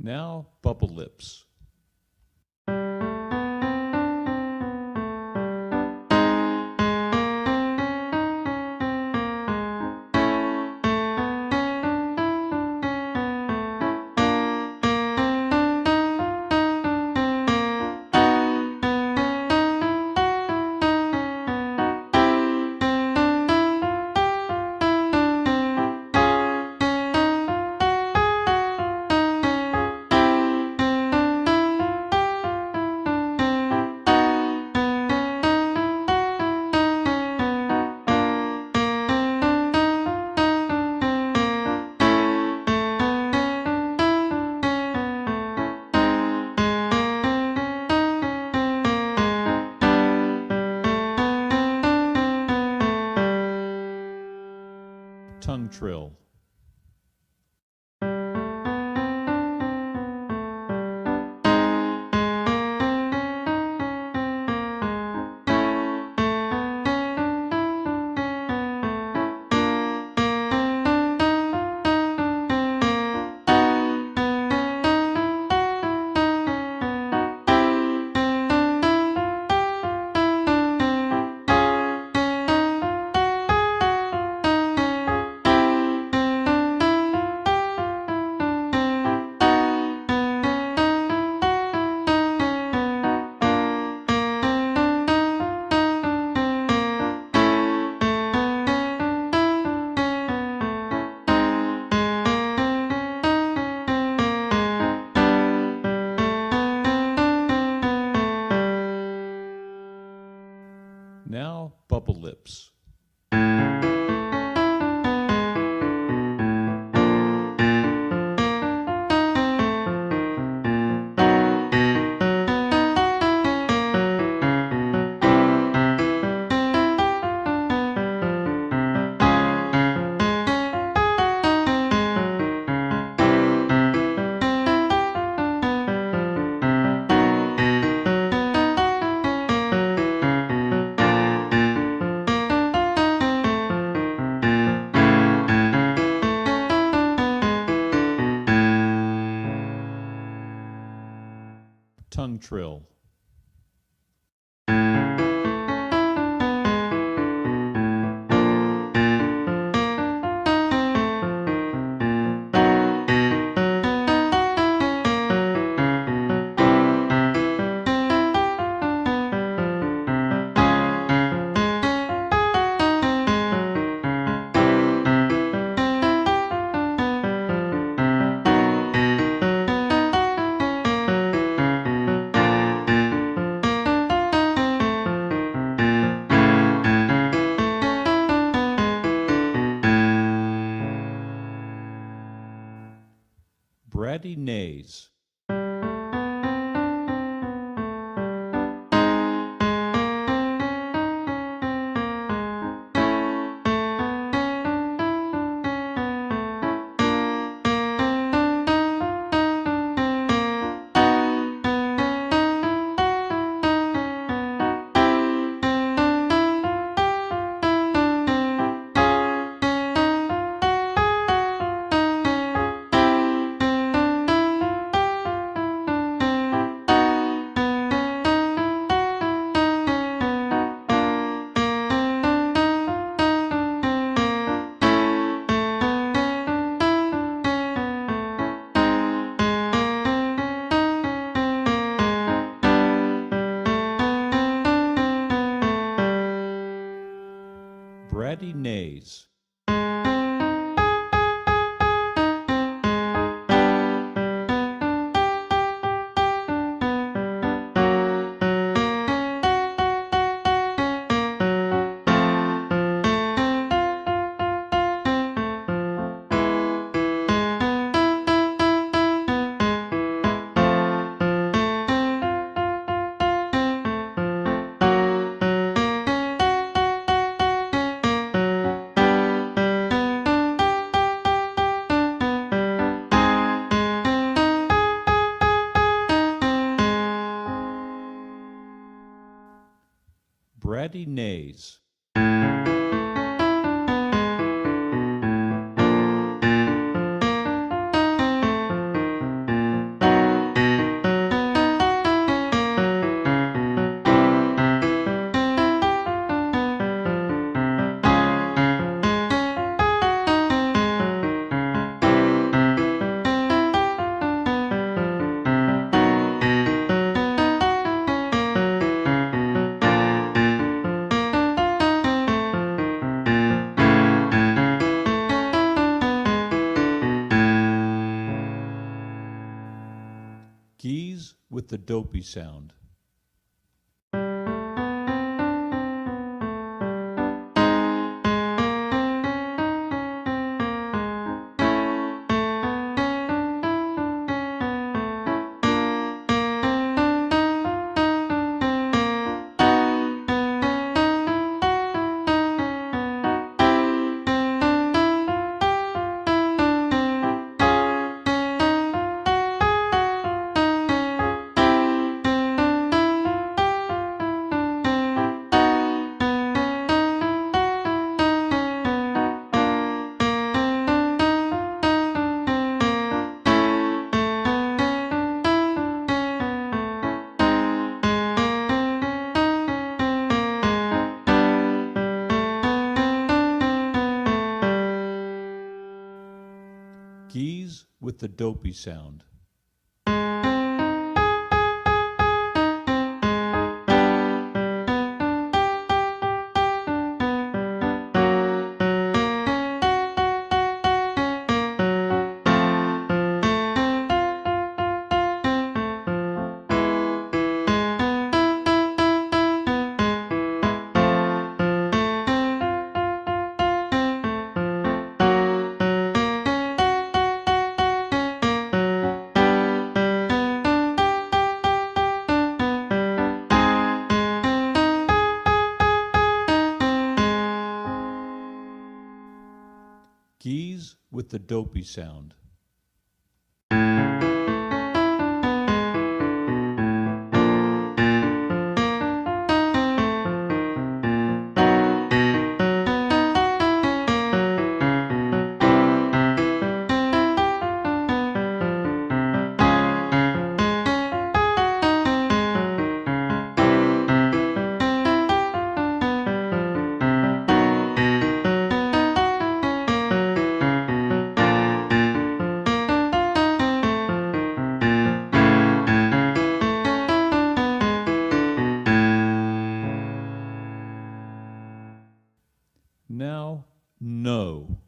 Now bubble lips. Tongue trill. Now bubble lips. Tongue trill. Bratty nays. Bratty nays. Bratty nays. Geese with the dopey sound. Geese with the dopey sound. Geese with the dopey sound. Now, no.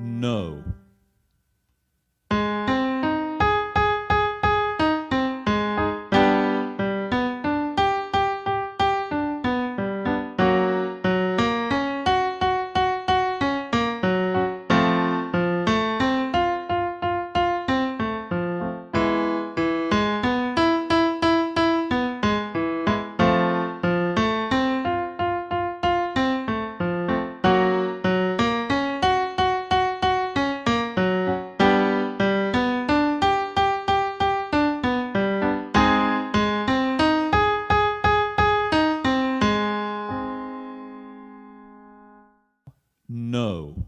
No. No.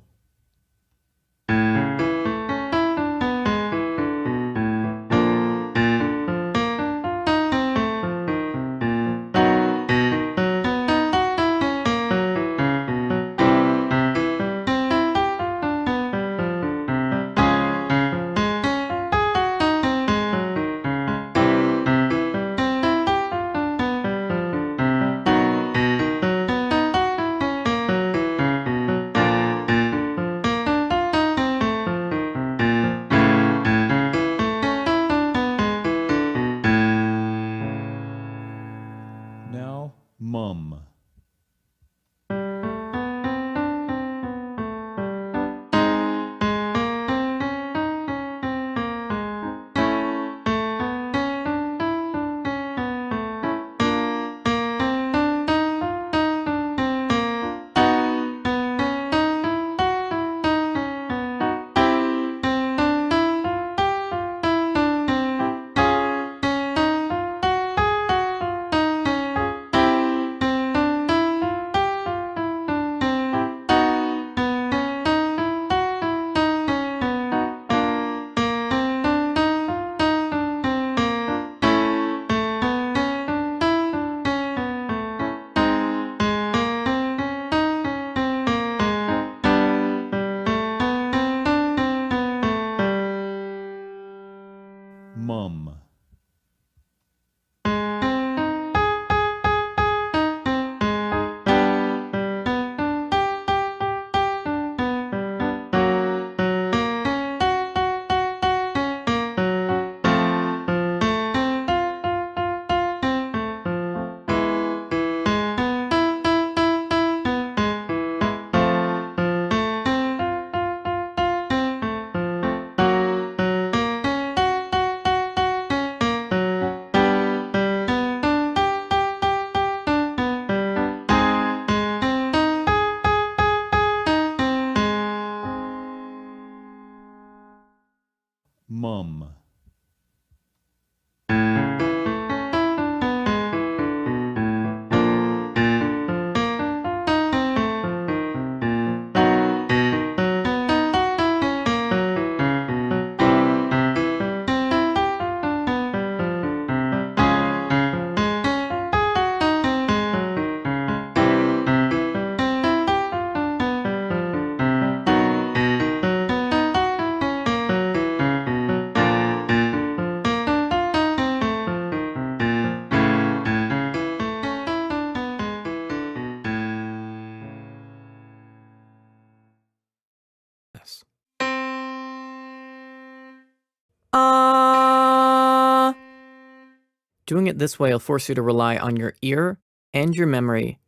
Doing it this way will force you to rely on your ear and your memory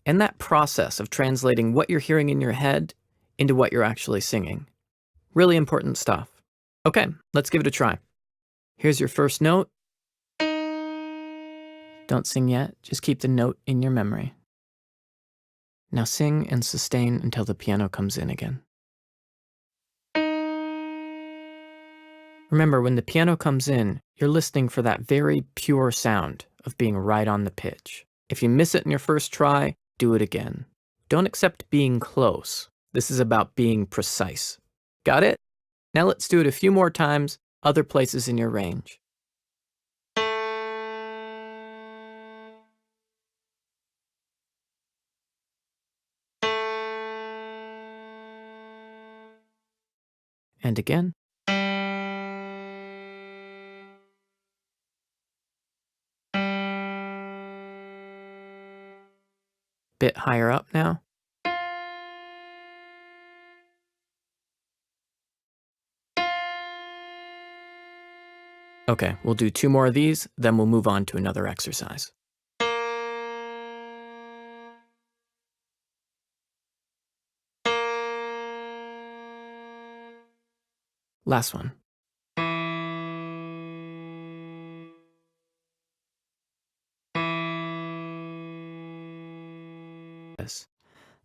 and that process of translating what you're hearing in your head into what you're actually singing. Really important stuff. Okay, let's give it a try. Here's your first note. Don't sing yet, just keep the note in your memory. Now sing and sustain until the piano comes in again. Remember, when the piano comes in, you're listening for that very pure sound of being right on the pitch. If you miss it in your first try, do it again. Don't accept being close. This is about being precise. Got it? Now let's do it a few more times, other places in your range. And again. Bit higher up now. Okay, we'll do 2 more of these, then we'll move on to another exercise. Last one.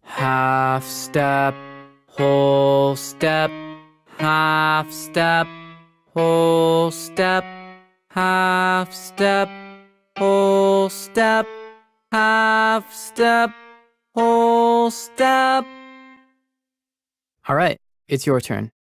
Half step, whole step, half step, whole step, half step, whole step, half step, whole step. All right, it's your turn.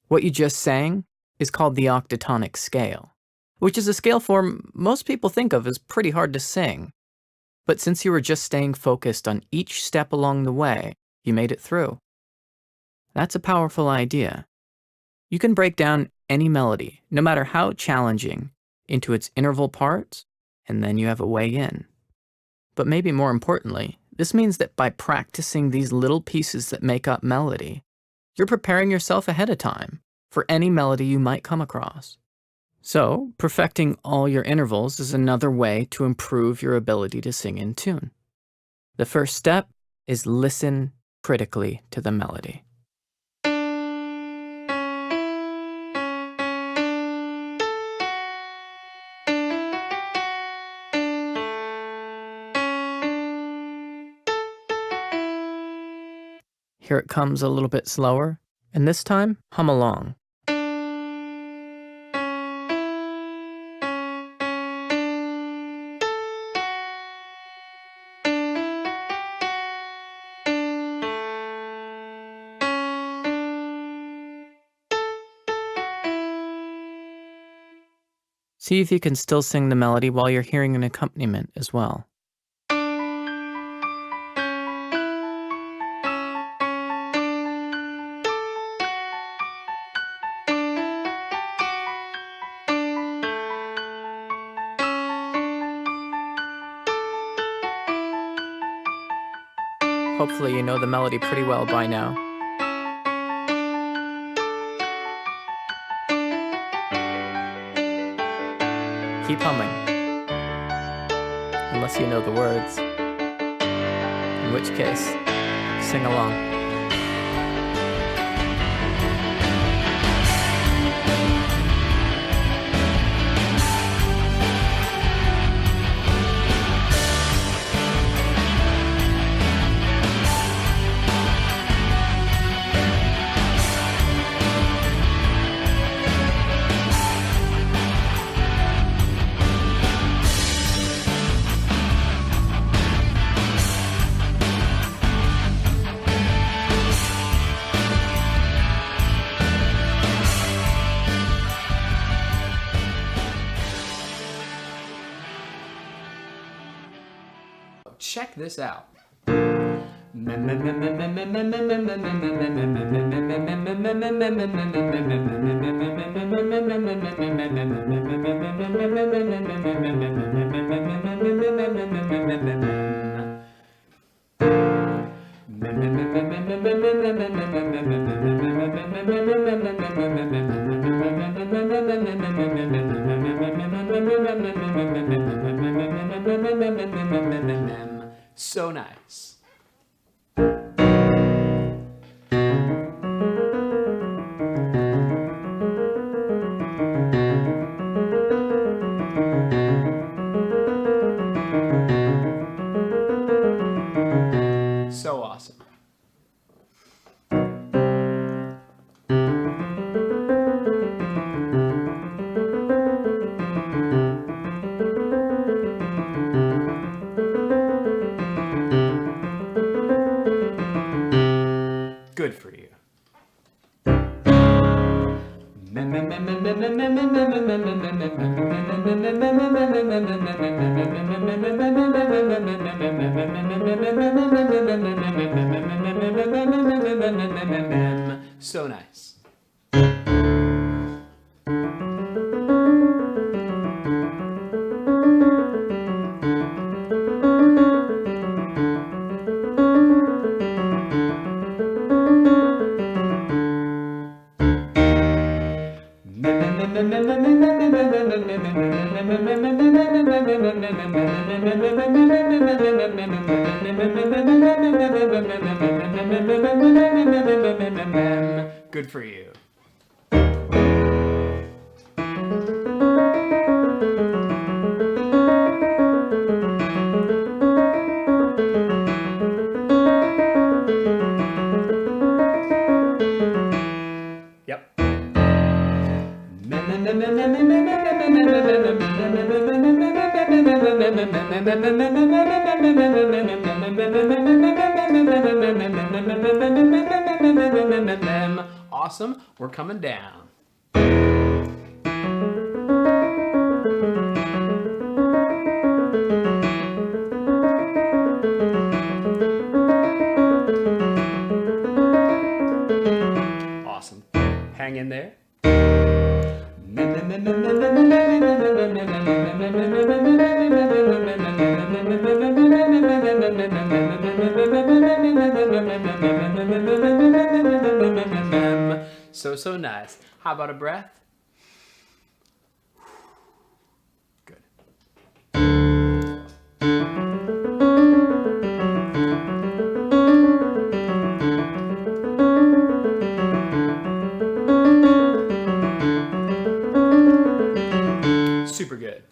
What you just sang is called the octatonic scale, which is a scale form most people think of as pretty hard to sing. But since you were just staying focused on each step along the way, you made it through. That's a powerful idea. You can break down any melody, no matter how challenging, into its interval parts, and then you have a way in. But maybe more importantly, this means that by practicing these little pieces that make up melody, you're preparing yourself ahead of time for any melody you might come across. So, perfecting all your intervals is another way to improve your ability to sing in tune. The first step is listen critically to the melody. Here it comes a little bit slower, and this time, hum along. See if you can still sing the melody while you're hearing an accompaniment as well. Hopefully you know the melody pretty well by now. Keep humming. Unless you know the words. In which case, sing along. Check this out. So nice. So awesome. Good for you. So nice. Good for you. Yep. Awesome. We're coming down. Awesome. Hang in there. So nice. How about a breath? Good. Super good.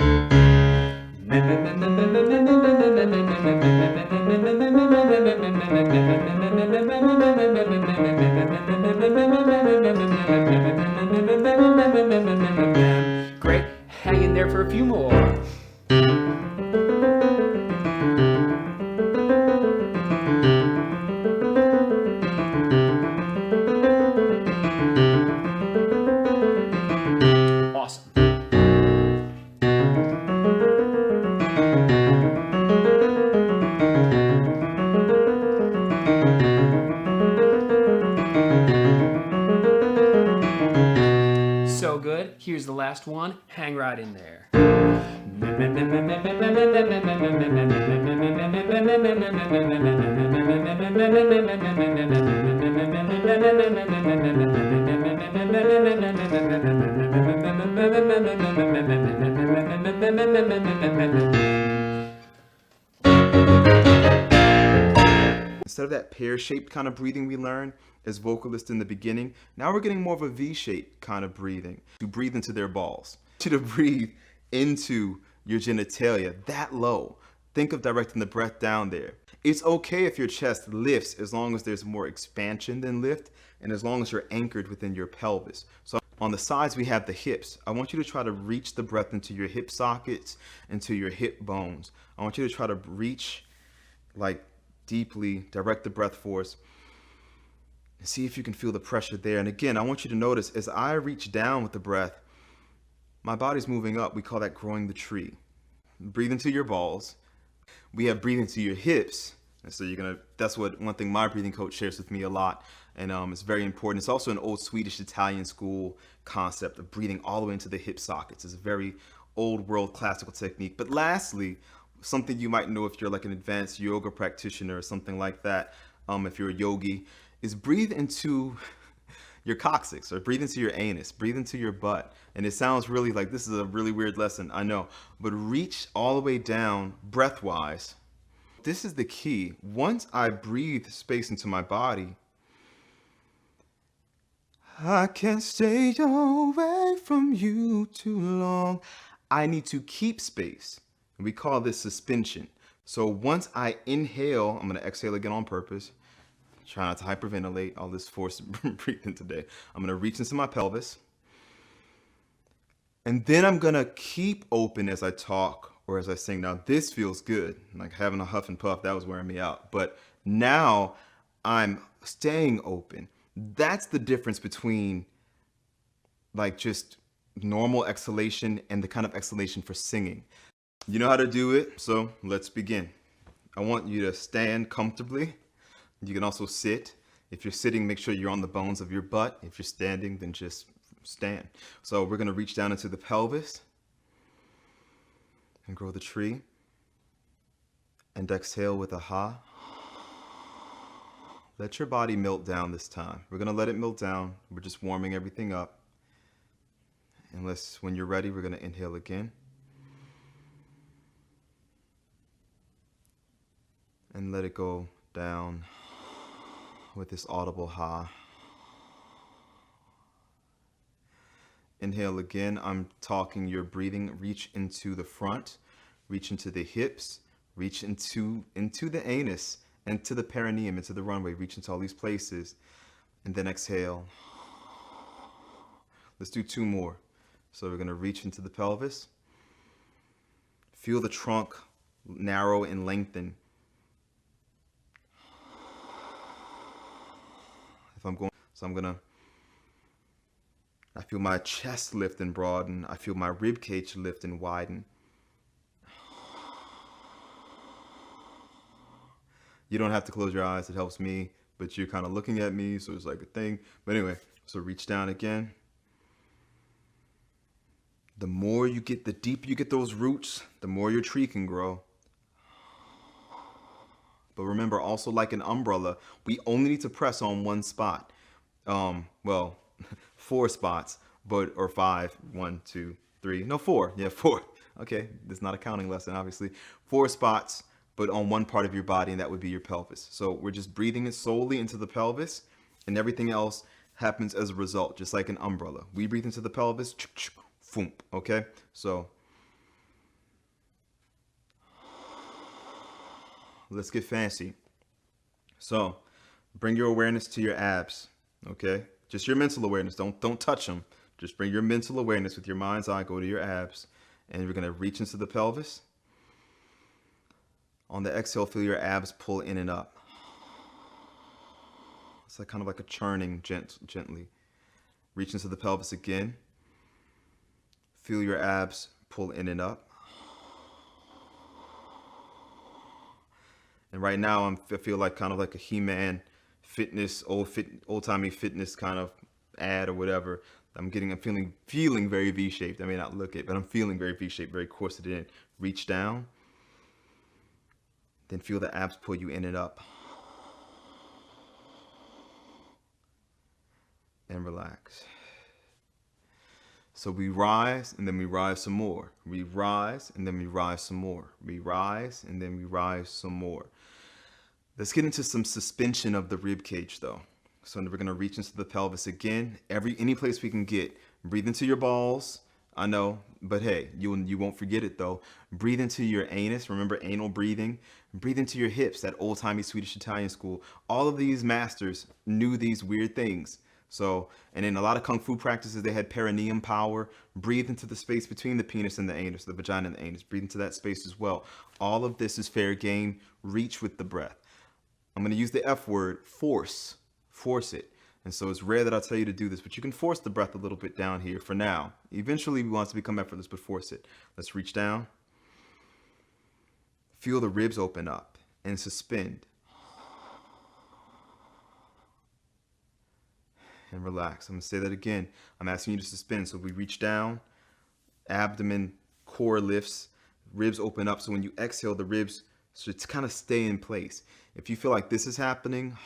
Great. Hang in there for a few more. Awesome. So good. Here's the last one. Hang right in there. Instead of that pear-shaped kind of breathing we learned as vocalists in the beginning, now we're getting more of a V-shaped kind of breathing. To breathe into their balls. To breathe into your genitalia that low. Think of directing the breath down there. It's okay if your chest lifts as long as there's more expansion than lift and as long as you're anchored within your pelvis. So on the sides we have the hips. I want you to try to reach the breath into your hip sockets, into your hip bones. I want you to try to reach like deeply, direct the breath force, and see if you can feel the pressure there. And again, I want you to notice as I reach down with the breath, my body's moving up. We call that growing the tree. Breathe into your balls. We have breathe into your hips. And so that's what one thing my breathing coach shares with me a lot. And it's very important. It's also an old Swedish Italian school concept of breathing all the way into the hip sockets. It's a very old world classical technique. But lastly, something you might know if you're like an advanced yoga practitioner or something like that, if you're a yogi, is breathe into your coccyx, or breathe into your anus, breathe into your butt. And it sounds really like this is a really weird lesson, I know, but reach all the way down breath-wise. This is the key. Once I breathe space into my body, I can't stay away from you too long. I need to keep space. We call this suspension. So once I inhale, I'm going to exhale again on purpose. Try not to hyperventilate, all this forced breathing today. I'm going to reach into my pelvis. And then I'm going to keep open as I talk or as I sing. Now, this feels good. Like having a huff and puff, that was wearing me out. But now I'm staying open. That's the difference between like just normal exhalation and the kind of exhalation for singing. You know how to do it, so let's begin. I want you to stand comfortably. You can also sit. If you're sitting, make sure you're on the bones of your butt. If you're standing, then just stand. So we're going to reach down into the pelvis and grow the tree. And exhale with a ha. Let your body melt down this time. We're going to let it melt down. We're just warming everything up. When you're ready, we're going to inhale again. And let it go down with this audible ha. Inhale again. I'm talking, you're breathing. Reach into the front, reach into the hips, reach into the anus, into the perineum, into the runway. Reach into all these places. And then exhale. Let's do 2 more. So we're going to reach into the pelvis. Feel the trunk narrow and lengthen. I feel my chest lift and broaden. I feel my rib cage lift and widen. You don't have to close your eyes, it helps me, but you're kind of looking at me, so it's like a thing. But anyway, so reach down again. The more you get, the deeper you get those roots, the more your tree can grow. But remember, also like an umbrella, we only need to press on one spot. Well, 4 spots, or 5, 1, 2, 3, no 4, yeah, 4. Okay, this is not a counting lesson, obviously. 4 spots, but on one part of your body, and that would be your pelvis. So we're just breathing it solely into the pelvis, and everything else happens as a result, just like an umbrella. We breathe into the pelvis, okay? So let's get fancy. So bring your awareness to your abs, okay? Just your mental awareness. Don't touch them. Just bring your mental awareness with your mind's eye. Go to your abs, and we're gonna reach into the pelvis. On the exhale, feel your abs pull in and up. It's like kind of like a churning gently. Reach into the pelvis again. Feel your abs pull in and up. And right now I feel like kind of like a He-Man fitness, old-timey fitness kind of ad or whatever. I'm feeling very V-shaped. I may not look it, but I'm feeling very V-shaped, very corseted in. Reach down. Then feel the abs pull you in and up. And relax. So we rise, and then we rise some more. We rise, and then we rise some more. We rise, and then we rise some more. Let's get into some suspension of the rib cage, though. So we're gonna reach into the pelvis again. Any place we can get. Breathe into your balls. I know, but hey, you won't forget it though. Breathe into your anus. Remember anal breathing. Breathe into your hips. That old-timey Swedish Italian school. All of these masters knew these weird things. So, and in a lot of kung fu practices, they had perineum power. Breathe into the space between the penis and the anus, the vagina and the anus. Breathe into that space as well. All of this is fair game. Reach with the breath. I'm going to use the F word, force. Force it. And so it's rare that I tell you to do this, but you can force the breath a little bit down here for now. Eventually we want it to become effortless, but force it. Let's reach down. Feel the ribs open up. and suspend. And relax. I'm going to say that again. I'm asking you to suspend. So we reach down, abdomen, core lifts, ribs open up. So when you exhale, the ribs should kind of stay in place. If you feel like this is happening,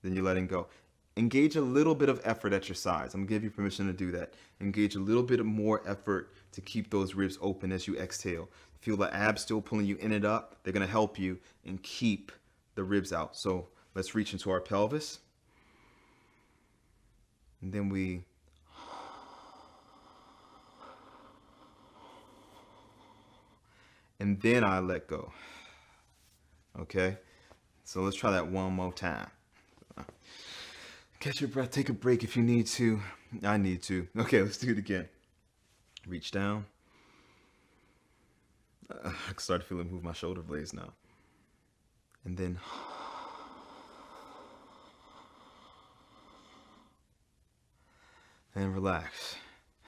then you're letting go. Engage a little bit of effort at your sides. I'm going to give you permission to do that. Engage a little bit more effort to keep those ribs open as you exhale. Feel the abs still pulling you in and up. They're going to help you and keep the ribs out. So let's reach into our pelvis. And then we and then I let go. Okay? So let's try that one more time. Catch your breath, take a break if you need to. I need to. Okay, let's do it again. Reach down. I can start to feel it move my shoulder blades now. And then and relax.